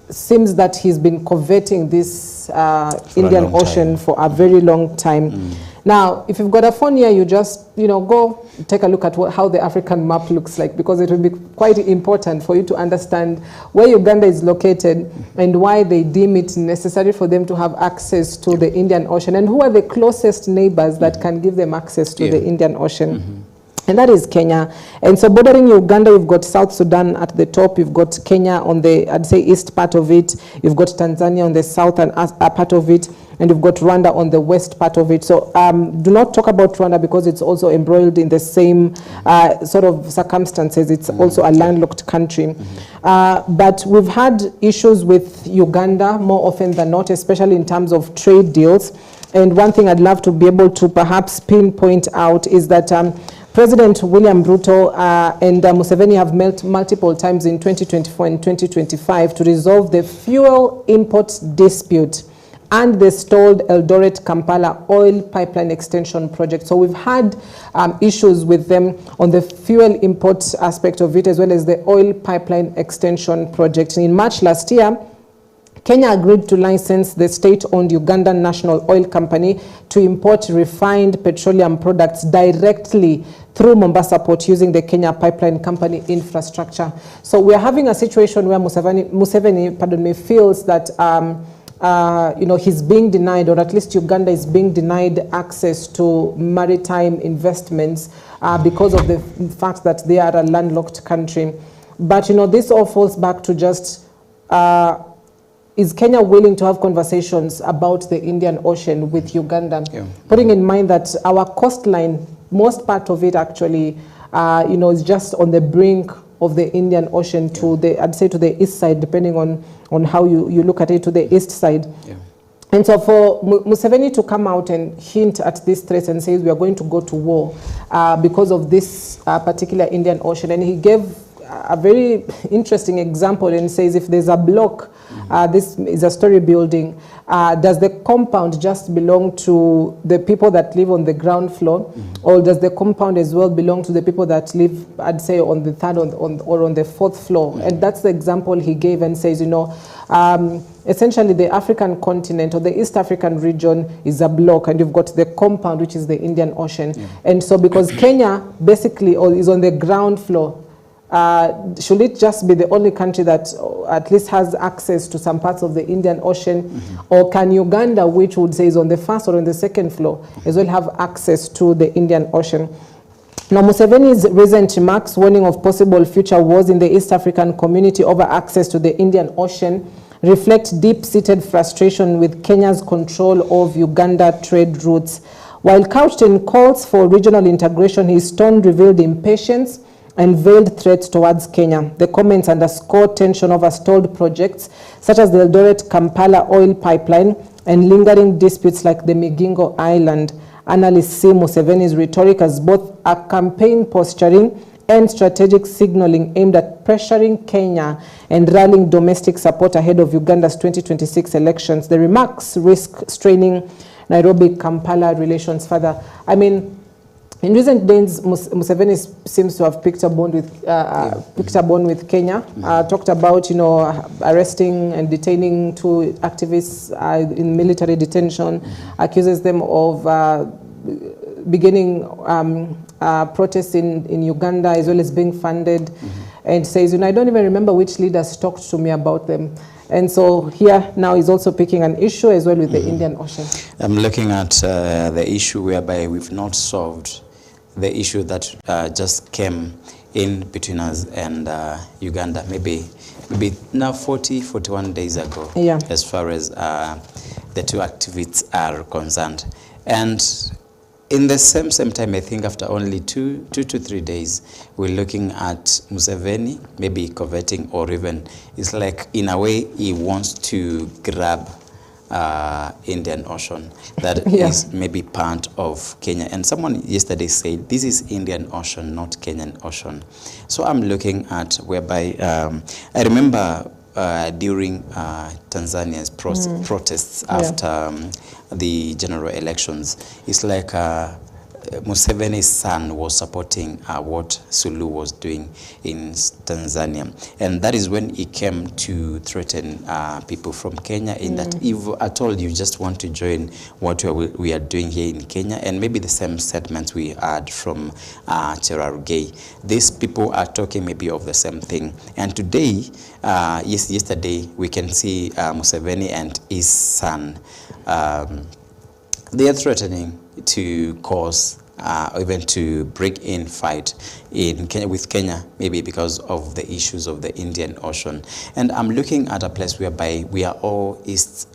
Seems that he's been coveting this Indian Ocean for a very long time. Now, if you've got a phone here, you just, go take a look at how the African map looks like, because it will be quite important for you to understand where Uganda is located and why they deem it necessary for them to have access to the Indian Ocean, and who are the closest neighbors that can give them access to the Indian Ocean. And that is Kenya. And so bordering Uganda, you've got South Sudan at the top, you've got Kenya on the, I'd say, east part of it, you've got Tanzania on the south and part of it, and you've got Rwanda on the west part of it. So do not talk about Rwanda because it's also embroiled in the same sort of circumstances. It's also a landlocked country. But we've had issues with Uganda more often than not, especially in terms of trade deals. And one thing I'd love to be able to perhaps pinpoint out is that President William Ruto and Museveni have met multiple times in 2024 and 2025 to resolve the fuel import dispute and the stalled Eldoret-Kampala oil pipeline extension project. So we've had issues with them on the fuel import aspect of it, as well as the oil pipeline extension project. In March last year, Kenya agreed to license the state-owned Ugandan National Oil Company to import refined petroleum products directly through Mombasa Port using the Kenya Pipeline Company infrastructure. So we're having a situation where Museveni feels that he's being denied, or at least Uganda is being denied access to maritime investments because of the fact that they are a landlocked country. But this all falls back to just is Kenya willing to have conversations about the Indian Ocean with Uganda? Putting in mind that our coastline, most part of it actually, is just on the brink of the Indian Ocean to the, I'd say to the east side, depending on how you look at it, to the east side. And so for Museveni to come out and hint at this threat and say we are going to go to war because of this particular Indian Ocean, and he gave a very interesting example and says if there's a block, this is a story building, does the compound just belong to the people that live on the ground floor, or does the compound as well belong to the people that live, I'd say, on the third or on the fourth floor? And that's the example he gave and says, essentially the African continent or the East African region is a block, and you've got the compound, which is the Indian Ocean. And so because Kenya basically is on the ground floor, should it just be the only country that at least has access to some parts of the Indian Ocean, or can Uganda, which would say is on the first or on the second floor, as well have access to the Indian Ocean? Now, Museveni's recent remarks warning of possible future wars in the East African community over access to the Indian Ocean reflect deep-seated frustration with Kenya's control of Uganda trade routes. While couched in calls for regional integration, his tone revealed impatience and veiled threats towards Kenya. The comments underscore tension over stalled projects such as the Eldoret-Kampala oil pipeline and lingering disputes like the Migingo Island. Analysts see Museveni's rhetoric as both a campaign posturing and strategic signaling aimed at pressuring Kenya and rallying domestic support ahead of Uganda's 2026 elections. The remarks risk straining Nairobi-Kampala relations further. I mean, in recent days, Museveni seems to have picked a bond with Kenya. Talked about, arresting and detaining 2 activists in military detention. Accuses them of beginning protests in Uganda, as well as being funded, and says, I don't even remember which leaders talked to me about them. And so here now is also picking an issue as well with the Indian Ocean. I'm looking at the issue whereby we've not solved the issue that just came in between us and Uganda, maybe now 41 days ago, as far as the 2 activists are concerned. And in the same time, I think after only 2 to 3 days, we're looking at Museveni maybe coveting, or even it's like in a way he wants to grab Indian Ocean that is maybe part of Kenya. And someone yesterday said this is Indian Ocean, not Kenyan Ocean. So I'm looking at whereby I remember during Tanzania's protests after the general elections, it's like Museveni's son was supporting what Suluhu was doing in Tanzania. And that is when he came to threaten people from Kenya in that if at all you just want to join what we are doing here in Kenya, and maybe the same statements we had from Cherargei. These people are talking maybe of the same thing. And today, yesterday, we can see Museveni and his son, they are threatening to cause even to break in fight in Kenya, with Kenya, maybe because of the issues of the Indian Ocean. And I'm looking at a place whereby we are all East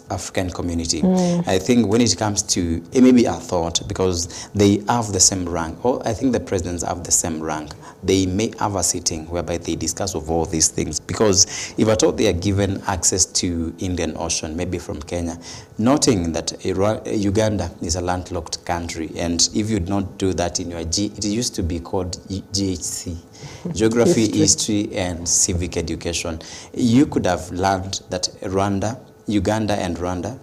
African community. I think when it comes to, it may be a thought, because they have the same rank, or I think the presidents have the same rank. They may have a sitting whereby they discuss of all these things, because if at all they are given access to Indian Ocean, maybe from Kenya, noting that Uganda is a landlocked country, and if you don't do that in your it used to be called GHC, Geography, History and Civic Education, you could have learned that Uganda and Rwanda,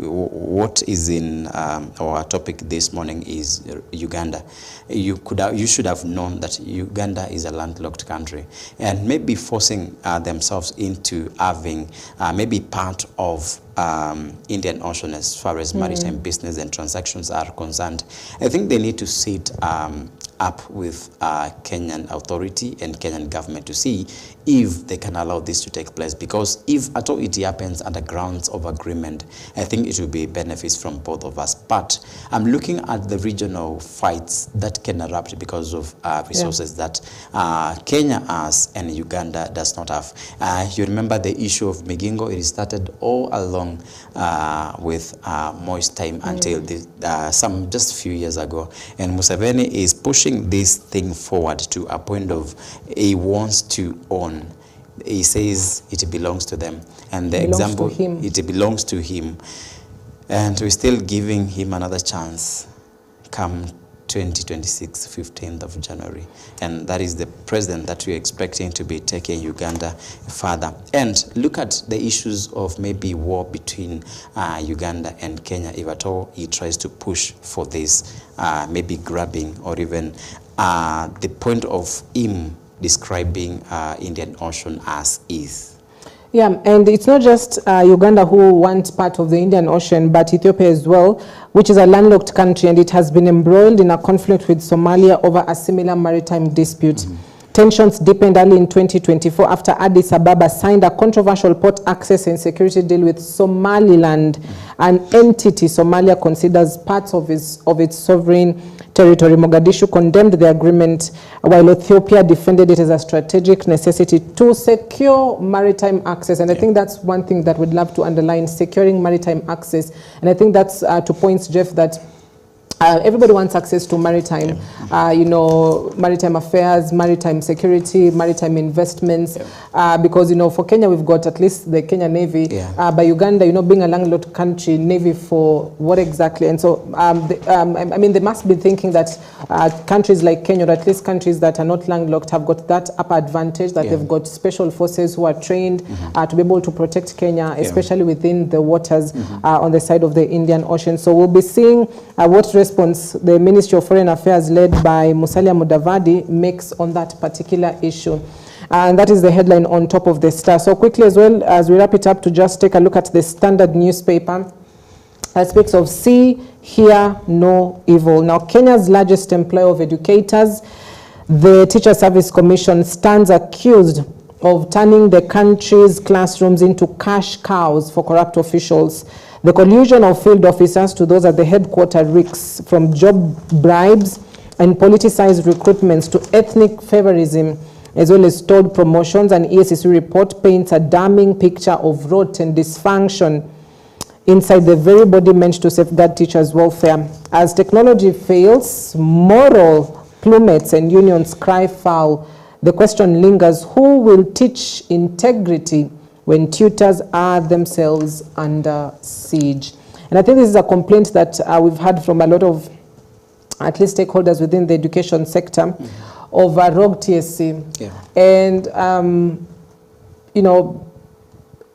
what is in our topic this morning is Uganda. You should have known that Uganda is a landlocked country, and maybe forcing themselves into having maybe part of Indian Ocean as far as maritime business and transactions are concerned. I think they need to sit up with Kenyan authority and Kenyan government to see if they can allow this to take place, because if at all it happens under grounds of agreement, I think it will be benefits from both of us. But I'm looking at the regional fights that can erupt because of resources that Kenya has and Uganda does not have. You remember the issue of Migingo? It started all along with Moi's time until just a few years ago. And Museveni is pushing this thing forward to a point of he wants to own. He says it belongs to them. And the example, it belongs to him. And we're still giving him another chance come 2026, 15th of January. And that is the president that we're expecting to be taking Uganda further. And look at the issues of maybe war between Uganda and Kenya, if at all he tries to push for this, maybe grabbing, or even the point of him describing Indian Ocean as is. Yeah, and it's not just Uganda who wants part of the Indian Ocean, but Ethiopia as well, which is a landlocked country, and it has been embroiled in a conflict with Somalia over a similar maritime dispute. Tensions deepened early in 2024 after Addis Ababa signed a controversial port access and security deal with Somaliland, an entity Somalia considers parts of its sovereign territory. Mogadishu condemned the agreement, while Ethiopia defended it as a strategic necessity to secure maritime access. And I think that's one thing that we'd love to underline, securing maritime access. And I think that's to points, Jeff, that everybody wants access to maritime, you know, maritime affairs, maritime security, maritime investments, because, you know, for Kenya, we've got at least the Kenya Navy, by Uganda, you know, being a landlocked country, Navy for what exactly? And so, I mean, they must be thinking that countries like Kenya, or at least countries that are not landlocked, have got that upper advantage, that they've got special forces who are trained to be able to protect Kenya, especially within the waters on the side of the Indian Ocean. So we'll be seeing what response the Ministry of Foreign Affairs led by Musalia Mudavadi makes on that particular issue. And that is the headline on top of the Star. So quickly as well, as we wrap it up, to just take a look at the Standard newspaper that speaks of see, hear, no evil. Now, Kenya's largest employer of educators, the Teacher Service Commission, stands accused of turning the country's classrooms into cash cows for corrupt officials. The collusion of field officers to those at the headquarters reeks from job bribes and politicized recruitments to ethnic favorism, as well as stored promotions. An ESCC report paints a damning picture of rot and dysfunction inside the very body meant to safeguard teachers' welfare. As technology fails, moral plummets and unions cry foul. The question lingers, who will teach integrity when tutors are themselves under siege? And I think this is a complaint that we've had from a lot of, at least, stakeholders within the education sector of rogue TSC. And, you know,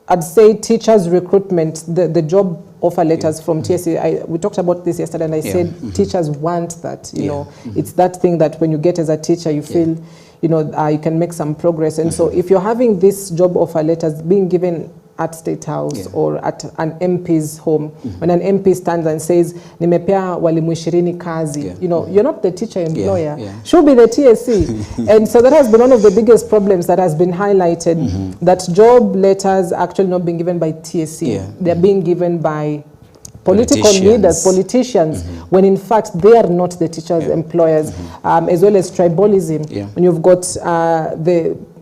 I'd say teachers' recruitment, the job offer letters from TSC, we talked about this yesterday, and I said teachers want that, you know. It's that thing that when you get as a teacher, you feel, you know, you can make some progress. And so if you're having this job offer letters being given at State House or at an MP's home, when an MP stands and says, nimepea walimu 20 kazi, you know, you're not the teacher employer, should be the TSC. And so that has been one of the biggest problems that has been highlighted, that job letters actually not being given by TSC, they're being given by political leaders, politicians, when in fact they are not the teachers' employers, as well as tribalism. When you've got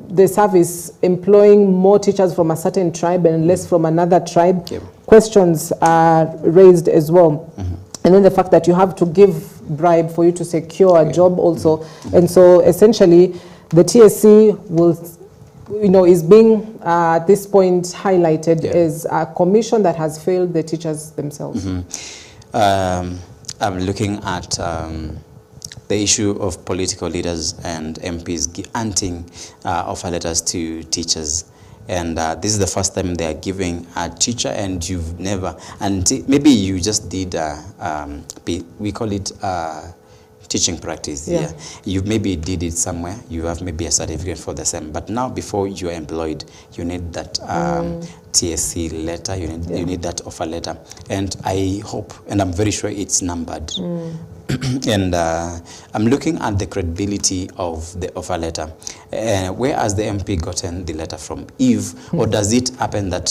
the service employing more teachers from a certain tribe and less from another tribe, questions are raised as well. And then the fact that you have to give bribe for you to secure a job also. And so essentially the TSC will, you know, is being at this point highlighted as a commission that has failed the teachers themselves. I'm looking at the issue of political leaders and MPs granting offer letters to teachers. And this is the first time they are giving a teacher, and you've never, and maybe you just did, we call it teaching practice. You maybe did it somewhere, you have maybe a certificate for the same, but now before you are employed, you need that TSC letter, you need that offer letter. And I hope, and I'm very sure it's numbered. And I'm looking at the credibility of the offer letter. Where has the MP gotten the letter from? Or does it happen that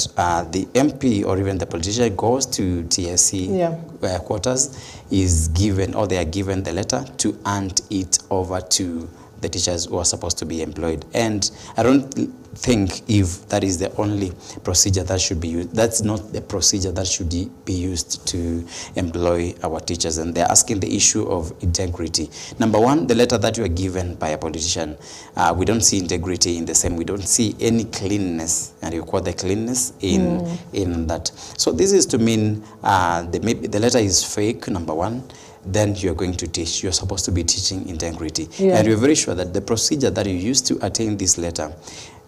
the MP or even the politician goes to TSC quarters, is given, or they are given the letter to hand it over to the teachers who are supposed to be employed? And I don't think if that is the only procedure that should be used. That's not the procedure that should be used to employ our teachers. And they're asking the issue of integrity. Number one, the letter that you are given by a politician, we don't see integrity in the same. We don't see any cleanness, and you call the cleanness in that. So this is to mean maybe the letter is fake, number one. Then you're going to teach. You're supposed to be teaching integrity. And you're very sure that the procedure that you used to attain this letter,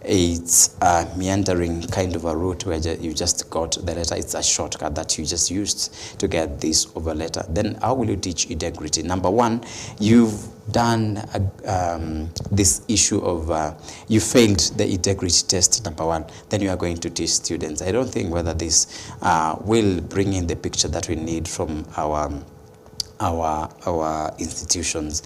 it's a meandering kind of a route where you just got the letter. It's a shortcut that you just used to get this over letter. Then how will you teach integrity? Number one, you've done this issue of, you failed the integrity test, number one. Then you are going to teach students. I don't think whether this will bring in the picture that we need from our institutions,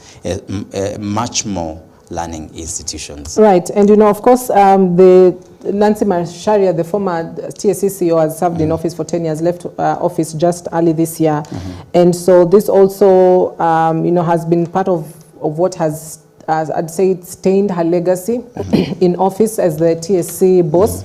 much more learning institutions. Right, and you know, of course, the Nancy Macharia, the former TSC CEO, has served in office for 10 years, left office just early this year. And so this also, you know, has been part of what has, I'd say, stained her legacy in office as the TSC boss,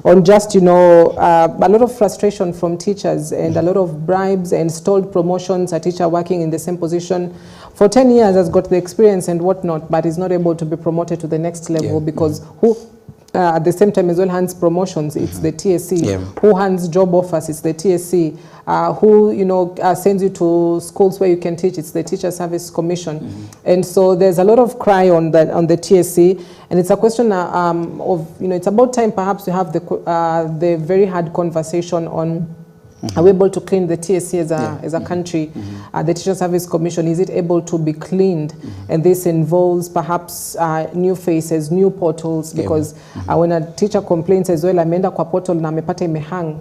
on just, you know, a lot of frustration from teachers and a lot of bribes and stalled promotions. A teacher working in the same position for 10 years has got the experience and whatnot, but is not able to be promoted to the next level because who, at the same time as well, hands promotions, it's the TSC. Who hands job offers, it's the TSC. Who, you know, sends you to schools where you can teach, it's the Teacher Service Commission. And so there's a lot of cry on the TSC, and it's a question of, you know, it's about time perhaps we have the very hard conversation on, are we able to clean the TSC as a country? The Teacher Service Commission, is it able to be cleaned? And this involves perhaps new faces, new portals, because when a teacher complains as well, ameenda kwa portal na amepata imehang.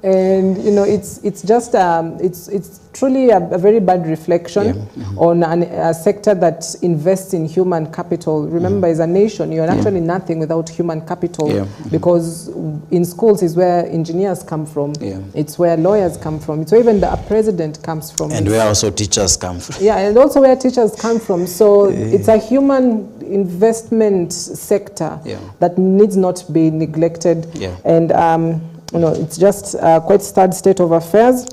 And you know, it's just it's truly a very bad reflection on a sector that invests in human capital. Remember, as a nation, you're actually nothing without human capital, because in schools is where engineers come from. It's where lawyers come from. It's where even the president comes from. And where also teachers come from. Yeah, and also where teachers come from. So it's a human investment sector that needs not be neglected. And you know, it's just quite sad state of affairs.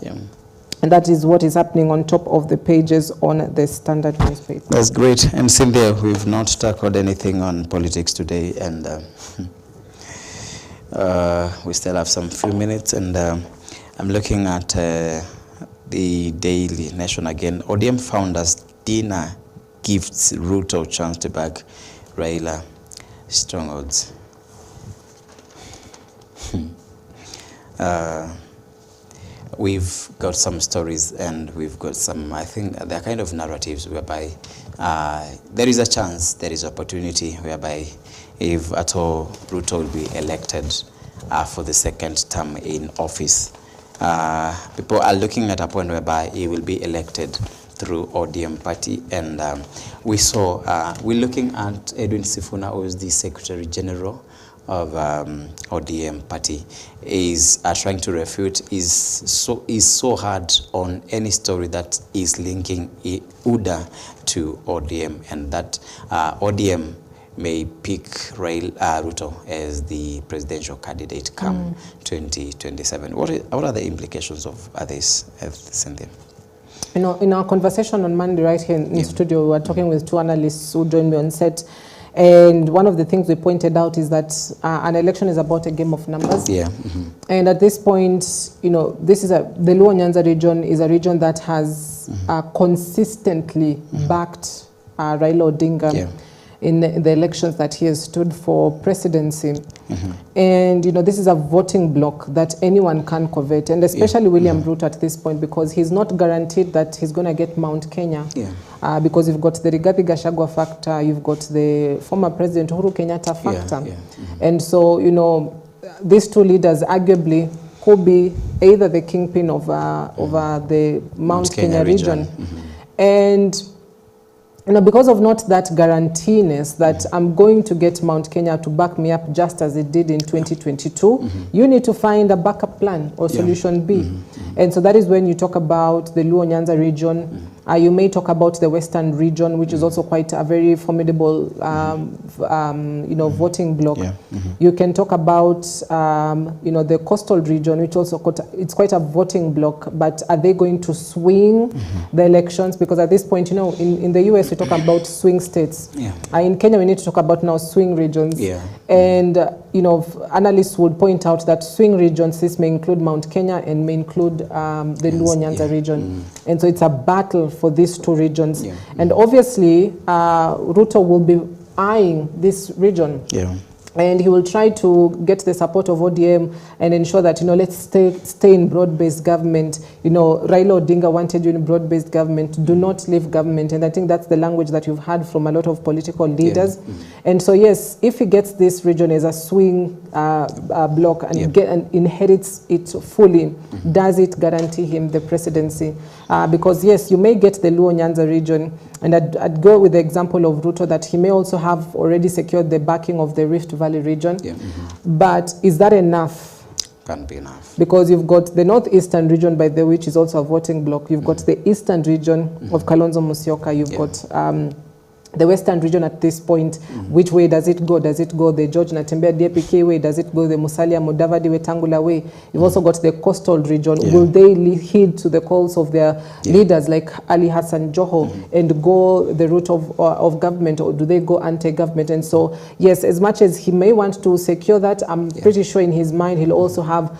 And that is what is happening on top of the pages on the Standard newspaper. That's great. And Cynthia, we've not tackled anything on politics today, and we still have some few minutes. And I'm looking at the Daily Nation again. ODM founders dinner gives Ruto chance to back Raila strongholds. We've got some stories and we've got some, I think, they're kind of narratives whereby there is a chance, there is opportunity whereby if at all Ruto will be elected for the second term in office, people are looking at a point whereby he will be elected through ODM party. And we saw, we're looking at Edwin Sifuna, who is the Secretary General of ODM party, is trying to refute, is so hard on any story that is linking UDA to ODM, and that ODM may pick Ruto as the presidential candidate come 2027. What are the implications of this, Cynthia? You know, in our conversation on Monday right here in studio, we were talking with two analysts who joined me on set. And one of the things we pointed out is that an election is about a game of numbers. And at this point, you know, this is the Luo Nyanza region is a region that has consistently backed Raila Odinga in the elections that he has stood for presidency. And, you know, this is a voting bloc that anyone can covet, and especially William Ruto at this point, because he's not guaranteed that he's going to get Mount Kenya. Because you've got the Rigathi Gachagua factor, you've got the former President Uhuru Kenyatta factor. And so, you know, these two leaders arguably could be either the kingpin of the Mount Kenya region. And you know, because of not that guaranteeness that I'm going to get Mount Kenya to back me up just as it did in 2022, you need to find a backup plan or solution B. And so that is when you talk about the Luo Nyanza region. You may talk about the Western region, which is also quite a very formidable, you know, voting bloc. You can talk about, you know, the coastal region, which also it's quite a voting bloc. But are they going to swing the elections? Because at this point, you know, in the US we talk about swing states. In Kenya we need to talk about now swing regions. And you know, analysts would point out that swing regions, this may include Mount Kenya and may include the Luo Nyanza region. And so it's a battle for these two regions. And obviously, Ruto will be eyeing this region. And he will try to get the support of ODM and ensure that, let's stay in broad-based government. Raila Odinga wanted you in broad-based government. Do not leave government. And I think that's the language that you've heard from a lot of political leaders. Yeah. And so, yes, if he gets this region as a swing block and, and inherits it fully, does it guarantee him the presidency? Because, yes, you may get the Luo Nyanza region. And I'd go with the example of Ruto that he may also have already secured the backing of the Rift Valley region. Yeah. But is that enough? Can't be enough. Because you've got the northeastern region, by the way, which is also a voting block. You've got the eastern region of Kalonzo Musyoka. You've got the western region at this point. Which way does it go? Does it go the George Natembea DPK way? Does it go the Musalia Mudavadi Wetangula way? You've also got the coastal region. Will they heed to the calls of their leaders like Ali Hassan Joho and go the route of government, or do they go anti-government? And so, yes, as much as he may want to secure that, I'm pretty sure in his mind he'll also have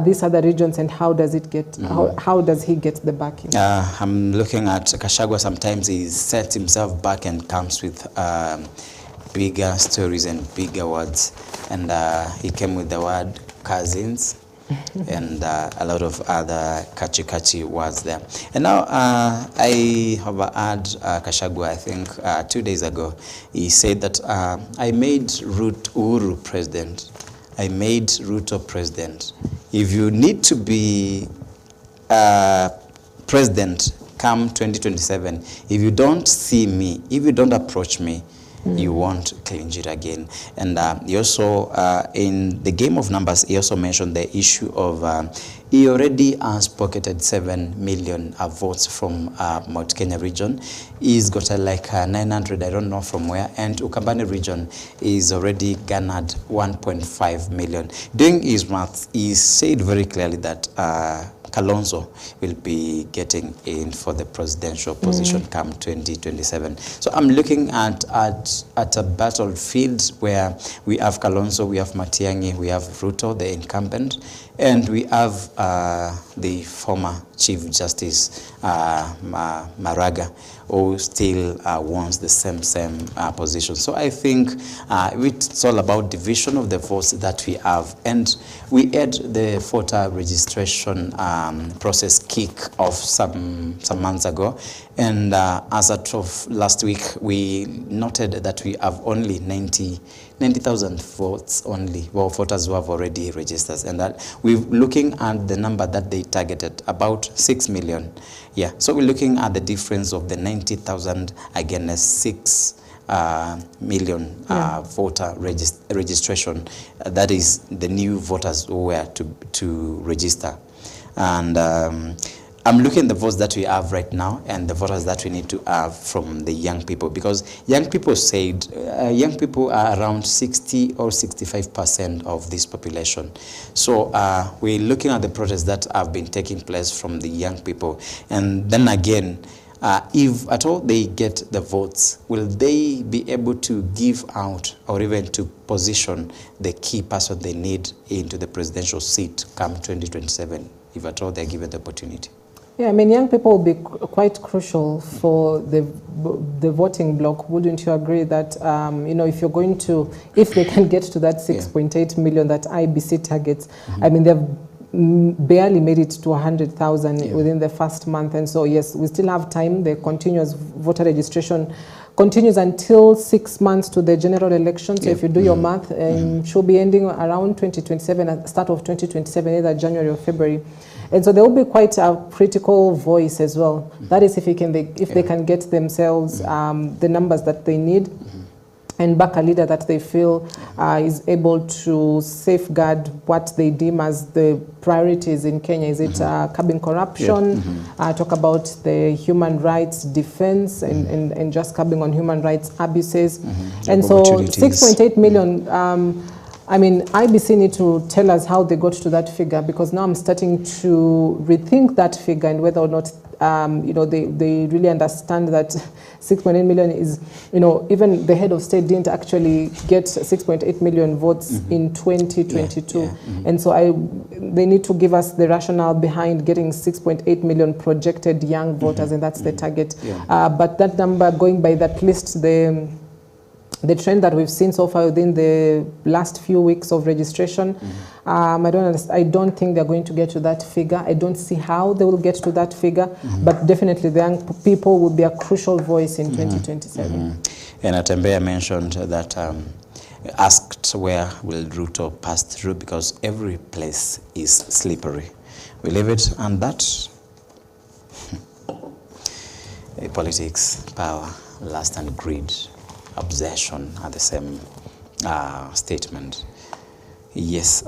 these other regions, and how does it get? How does he get the backing? I'm looking at Gachagua. Sometimes he sets himself back and comes with bigger stories and bigger words, and he came with the word cousins and a lot of other catchy words there. And now I have heard Gachagua, I think 2 days ago, he said that I made Uhuru president. I made Ruto president. If you need to be president come 2027, if you don't see me, if you don't approach me, you won't clinch it again. And he also, in the game of numbers, he also mentioned the issue of he already has pocketed 7 million votes from Mount Kenya region. He's got like 900, I don't know from where, and Ukambani region is already garnered 1.5 million. Doing his maths, he said very clearly that Kalonzo will be getting in for the presidential position come 2027. So I'm looking at a battlefield where we have Kalonzo, we have Matiang'i, we have Ruto, the incumbent, and we have the former Chief Justice Maraga, who still wants the same position. So I think it's all about division of the votes that we have. And we had the voter registration process kick off some months ago. And as of last week, we noted that we have only 90,000 votes only, well, voters who have already registered, and that we're looking at the number that they targeted, about 6 million. Yeah, so we're looking at the difference of the 90,000 against 6 million voter registration. That is the new voters who were to register. And I'm looking at the votes that we have right now and the voters that we need to have from the young people, because young people said young people are around 60 or 65% of this population. So we're looking at the protests that have been taking place from the young people. And then again, if at all they get the votes, will they be able to give out or even to position the key person they need into the presidential seat come 2027, if at all they're given the opportunity? Yeah, I mean, young people will be quite crucial for the voting bloc. Wouldn't you agree that, if you're going to, if they can get to that 6.8 million that IBC targets, I mean, they've barely made it to 100,000 within the first month. And so, yes, we still have time. The continuous voter registration continues until 6 months to the general election. So if you do your math, she'll be ending around 2027, at the start of 2027, either January or February. And so there will be quite a critical voice as well. That is if they can get themselves the numbers that they need and back a leader that they feel is able to safeguard what they deem as the priorities in Kenya. Is it curbing corruption, talk about the human rights defense and just curbing on human rights abuses. And so 6.8 million, I mean, IBC need to tell us how they got to that figure, because now I'm starting to rethink that figure and whether or not, they really understand that 6.8 million is, even the head of state didn't actually get 6.8 million votes in 2022. And so they need to give us the rationale behind getting 6.8 million projected young voters, and that's the target. But that number, going by that list, the trend that we've seen so far within the last few weeks of registration, I don't think they're going to get to that figure. I don't see how they will get to that figure, but definitely the young people will be a crucial voice in 2027. And Atembea mentioned that asked where will Ruto pass through, because every place is slippery. We leave it on that. Politics, power, lust and greed, obsession are the same statement. Yes.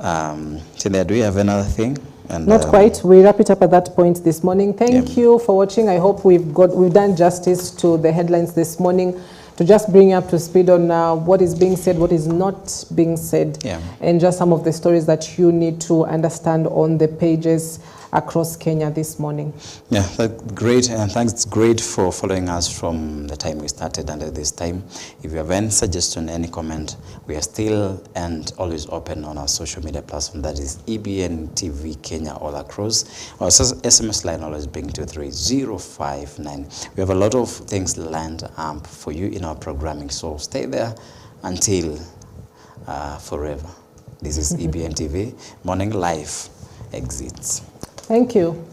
Cynthia, do we have another thing? And, not quite. We wrap it up at that point this morning. Thank you for watching. I hope we've done justice to the headlines this morning, to just bring you up to speed on what is being said, what is not being said, and just some of the stories that you need to understand on the pages across Kenya this morning. Yeah, that's great, and thanks great for following us from the time we started until this time. If you have any suggestion, any comment, we are still and always open on our social media platform, that is EBN TV Kenya all across. Our SMS line always being 23059. We have a lot of things lined up for you in our programming, so stay there until forever. This is EBN TV Morning Live Exits. Thank you.